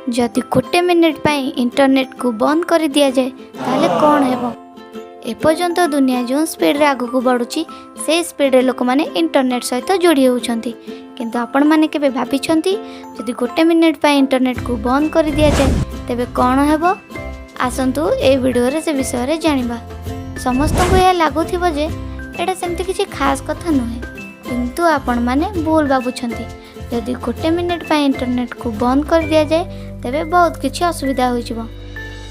जदि गोटे मिनिट पाई इंटरनेट को बंद कर दिया जाए ताहले कौन हेबो। एपर्यंत दुनिया जो स्पीड रे आगु को बढ़ुची से स्पीड रे लोक माने इंटरनेट सहित जोड़ी होउछंती। किंतु आपण माने केबे भाबिछंती जदि गोटे मिनिट पाई इंटरनेट को बंद कर दिया जाए तेबे कौन हेबो। आसंतु ए वीडियो रे से विषय रे जानिबा। समस्त को यह लागुथिबो जे एटा सेमति किछि खास कथा नुहे, किंतु आपण माने भूल भाबुछंती। जदि गोटे मिनिट पाई इंटरनेट को बंद कर दिया जाए तेबे बहुत किछि असुविधा होइजिबो।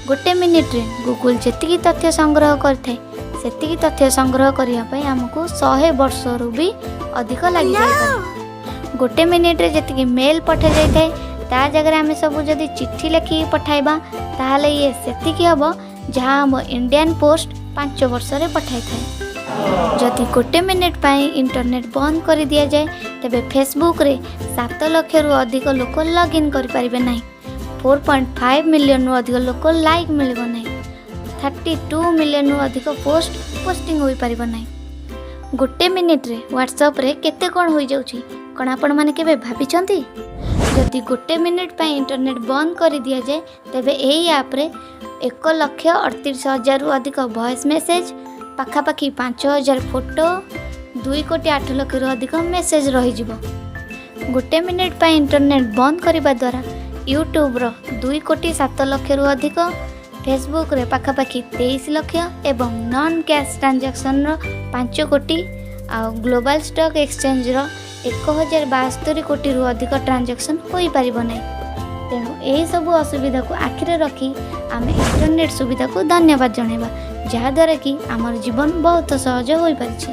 गोटे मिनिट रे गूगल जेतिकी तथ्य संग्रह करथाय सेतिकी तथ्य संग्रह करिया पई हमकु 100 वर्ष रु भी अधिक लागि जाय। गोटे मिनिट रे जेतिकी मेल पठा जाय थाय ता जगह आमे सब जदि चिट्ठी लिखि पठाइबा ताहाले ये सेतिकी हबो जहां हम इंडियन पोस्ट 5 वर्ष रे पठाइ थाय। जदि गोटे मिनिट पाई इंटरनेट बंद कर दिया जाए तेबे फेसबुक रे 7 लाख रु अधिक लोक लॉगिन करि परिबे नाही। 4.5 मिलियन रु अधिक लोक लाइक मिलिबो नाही। 32 मिलियन रु अधिक पोस्टिंग होई परिबो नाही। गोटे मिनिट रे व्हाट्सएप रे केते कोन होई जाउची कोन आपण माने केबे भाबिचंती। जदि गोटे मिनिट पाई इंटरनेट बंद कर दिया जाए तेबे एही ऐप रे 1,38,000 रु अधिक वॉइस मेसेज, पाखापाखि 5,000 फोटो, 2,08,00,000 रु अधिक मेसेज रही जिवो। गोटे मिनिट पाई इंटरनेट बंद करबा द्वारा यूट्यूब रो 2,07,00,000 रु अधिक, फेसबुक रे पाखापाखि 23 लाख एवं नॉन कैश ट्रांजैक्शन रो 5 कोटी आ ग्लोबल स्टॉक एक्सचेंज रो 1,072 कोटी रु अधिक ट्रांजैक्शन होई परिबो नै। तेणु यही सब असुविधा को आखिरे रखी आम इंटरनेट सुविधा को धन्यवाद जणाइबा, जहाँद्वारा कि आमर जीवन बहुत सहज हो पारिछि।